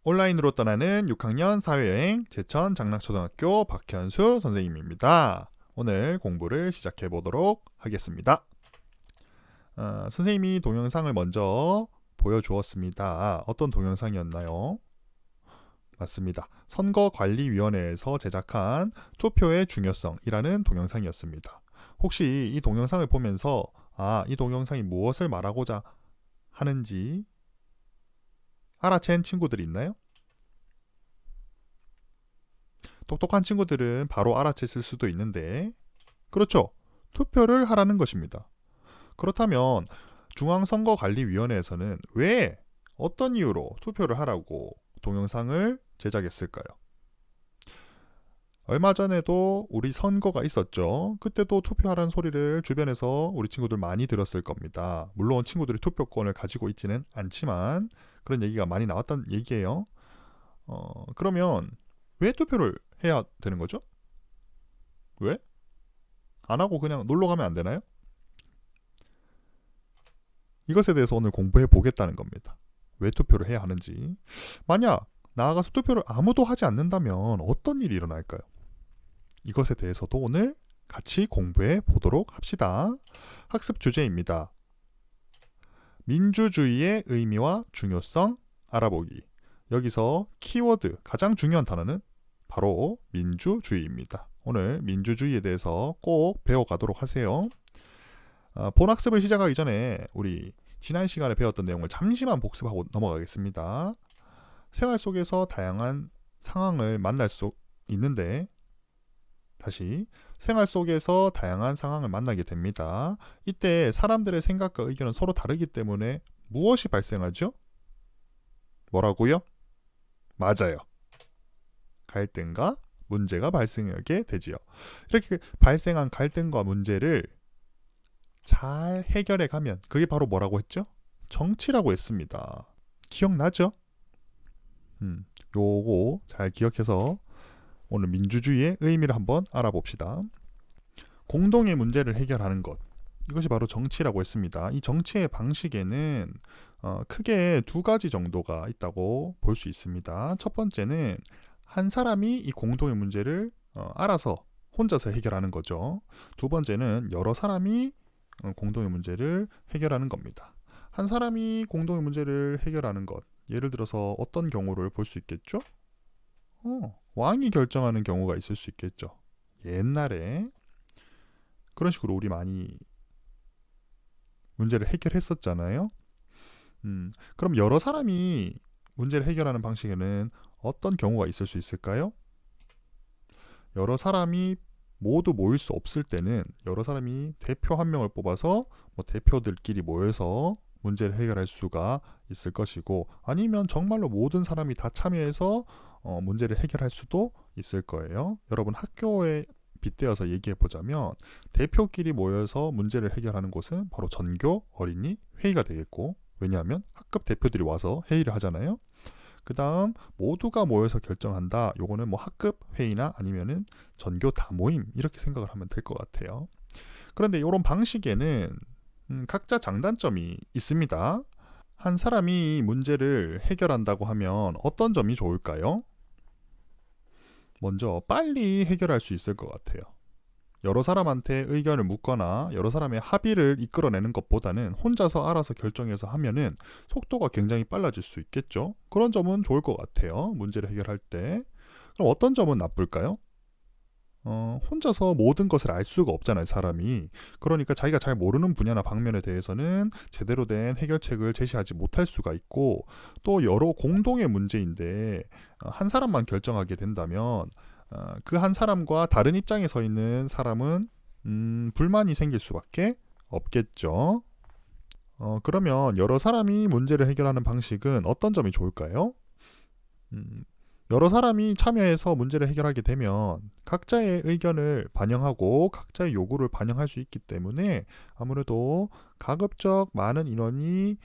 온라인으로 떠나는 6학년 사회여행 제천 장락초등학교 박현수 선생님입니다. 오늘 공부를 시작해 보도록 하겠습니다. 선생님이 동영상을 먼저 보여주었습니다. 어떤 동영상이었나요? 맞습니다. 선거관리위원회에서 제작한 투표의 중요성이라는 동영상이었습니다. 혹시 이 동영상을 보면서 이 동영상이 무엇을 말하고자 하는지 알아챈 친구들이 있나요? 똑똑한 친구들은 바로 알아챘을 수도 있는데, 그렇죠. 투표를 하라는 것입니다. 그렇다면 중앙선거관리위원회에서는 왜, 어떤 이유로 투표를 하라고 동영상을 제작했을까요? 얼마 전에도 우리 선거가 있었죠. 그때도 투표하라는 소리를 주변에서 우리 친구들 많이 들었을 겁니다. 물론 친구들이 투표권을 가지고 있지는 않지만 그런 얘기가 많이 나왔던 얘기예요. 그러면 왜 투표를 해야 되는 거죠? 왜? 안 하고 그냥 놀러 가면 안 되나요? 이것에 대해서 오늘 공부해 보겠다는 겁니다. 왜 투표를 해야 하는지. 만약 나아가서 투표를 아무도 하지 않는다면 어떤 일이 일어날까요? 이것에 대해서도 오늘 같이 공부해 보도록 합시다. 학습 주제입니다. 민주주의의 의미와 중요성 알아보기. 여기서 키워드, 가장 중요한 단어는 바로 민주주의입니다. 오늘 민주주의에 대해서 꼭 배워가도록 하세요. 본학습을 시작하기 전에 우리 지난 시간에 배웠던 내용을 잠시만 복습하고 넘어가겠습니다. 생활 속에서 다양한 상황을 만날 수 있는데, 다시 생활 속에서 다양한 상황을 만나게 됩니다. 이때 사람들의 생각과 의견은 서로 다르기 때문에 무엇이 발생하죠? 뭐라고요? 맞아요. 갈등과 문제가 발생하게 되지요. 이렇게 발생한 갈등과 문제를 잘 해결해 가면 그게 바로 뭐라고 했죠? 정치라고 했습니다. 기억나죠? 요거 잘 기억해서 오늘 민주주의의 의미를 한번 알아봅시다. 공동의 문제를 해결하는 것, 이것이 바로 정치라고 했습니다. 이 정치의 방식에는 크게 두 가지 정도가 있다고 볼 수 있습니다. 첫 번째는 한 사람이 이 공동의 문제를 알아서 혼자서 해결하는 거죠. 두 번째는 여러 사람이 공동의 문제를 해결하는 겁니다. 한 사람이 공동의 문제를 해결하는 것, 예를 들어서 어떤 경우를 볼 수 있겠죠? 왕이 결정하는 경우가 있을 수 있겠죠. 옛날에 그런 식으로 우리 많이 문제를 해결했었잖아요. 그럼 여러 사람이 문제를 해결하는 방식에는 어떤 경우가 있을 수 있을까요? 여러 사람이 모두 모일 수 없을 때는 여러 사람이 대표 한 명을 뽑아서 대표들끼리 모여서 문제를 해결할 수가 있을 것이고, 아니면 정말로 모든 사람이 다 참여해서 문제를 해결할 수도 있을 거예요. 여러분 학교에 빗대어서 얘기해 보자면 대표끼리 모여서 문제를 해결하는 곳은 바로 전교 어린이 회의가 되겠고, 왜냐하면 학급 대표들이 와서 회의를 하잖아요. 그 다음 모두가 모여서 결정한다. 요거는 학급 회의나 아니면은 전교 다모임, 이렇게 생각을 하면 될 것 같아요. 그런데 이런 방식에는 각자 장단점이 있습니다. 한 사람이 문제를 해결한다고 하면 어떤 점이 좋을까요? 먼저 빨리 해결할 수 있을 것 같아요. 여러 사람한테 의견을 묻거나 여러 사람의 합의를 이끌어내는 것보다는 혼자서 알아서 결정해서 하면은 속도가 굉장히 빨라질 수 있겠죠. 그런 점은 좋을 것 같아요. 문제를 해결할 때. 그럼 어떤 점은 나쁠까요? 혼자서 모든 것을 알 수가 없잖아요, 사람이. 그러니까 자기가 잘 모르는 분야나 방면에 대해서는 제대로 된 해결책을 제시하지 못할 수가 있고, 또 여러 공동의 문제인데 한 사람만 결정하게 된다면 그 한 사람과 다른 입장에 서 있는 사람은 불만이 생길 수밖에 없겠죠. 그러면 여러 사람이 문제를 해결하는 방식은 어떤 점이 좋을까요? 여러 사람이 참여해서 문제를 해결하게 되면 각자의 의견을 반영하고 각자의 요구를 반영할 수 있기 때문에 아무래도 가급적 많은 인원이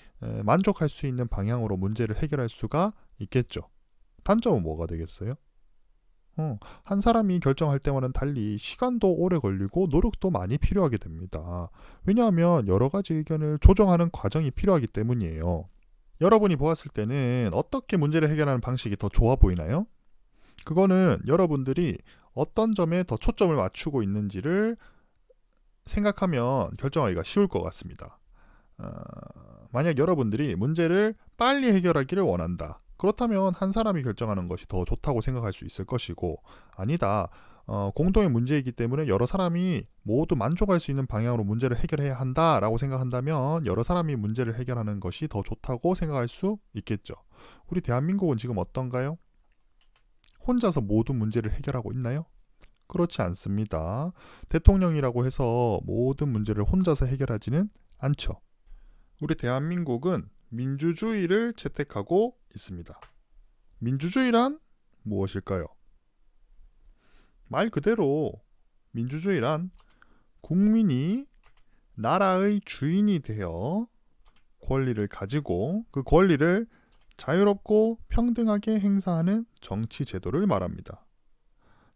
만족할 수 있는 방향으로 문제를 해결할 수가 있겠죠. 단점은 뭐가 되겠어요? 한 사람이 결정할 때와는 달리 시간도 오래 걸리고 노력도 많이 필요하게 됩니다. 왜냐하면 여러 가지 의견을 조정하는 과정이 필요하기 때문이에요. 여러분이 보았을 때는 어떻게 문제를 해결하는 방식이 더 좋아 보이나요? 그거는 여러분들이 어떤 점에 더 초점을 맞추고 있는지를 생각하면 결정하기가 쉬울 것 같습니다. 만약 여러분들이 문제를 빨리 해결하기를 원한다. 그렇다면 한 사람이 결정하는 것이 더 좋다고 생각할 수 있을 것이고, 아니다. 공동의 문제이기 때문에 여러 사람이 모두 만족할 수 있는 방향으로 문제를 해결해야 한다라고 생각한다면 여러 사람이 문제를 해결하는 것이 더 좋다고 생각할 수 있겠죠. 우리 대한민국은 지금 어떤가요? 혼자서 모든 문제를 해결하고 있나요? 그렇지 않습니다. 대통령이라고 해서 모든 문제를 혼자서 해결하지는 않죠. 우리 대한민국은 민주주의를 채택하고 있습니다. 민주주의란 무엇일까요? 말 그대로 민주주의란 국민이 나라의 주인이 되어 권리를 가지고 그 권리를 자유롭고 평등하게 행사하는 정치 제도를 말합니다.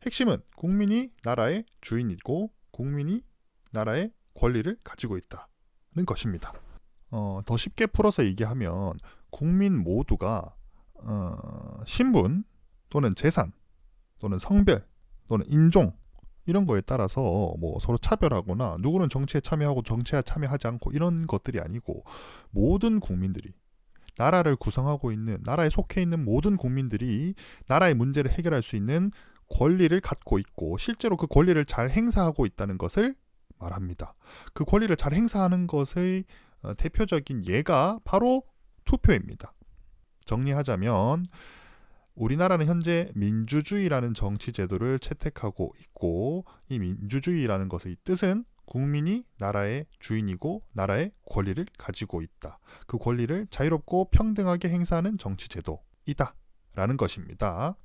핵심은 국민이 나라의 주인이고 국민이 나라의 권리를 가지고 있다는 것입니다. 더 쉽게 풀어서 얘기하면 국민 모두가 신분 또는 재산 또는 성별 또는 인종 이런 거에 따라서 뭐 서로 차별하거나 누구는 정치에 참여하고 정치에 참여하지 않고 이런 것들이 아니고 모든 국민들이 나라를 구성하고 있는 나라에 속해 있는 모든 국민들이 나라의 문제를 해결할 수 있는 권리를 갖고 있고 실제로 그 권리를 잘 행사하고 있다는 것을 말합니다. 그 권리를 잘 행사하는 것의 대표적인 예가 바로 투표입니다. 정리하자면 우리나라는 현재 민주주의라는 정치 제도를 채택하고 있고 이 민주주의라는 것의 뜻은 국민이 나라의 주인이고 나라의 권리를 가지고 있다. 그 권리를 자유롭고 평등하게 행사하는 정치 제도이다. 라는 것입니다.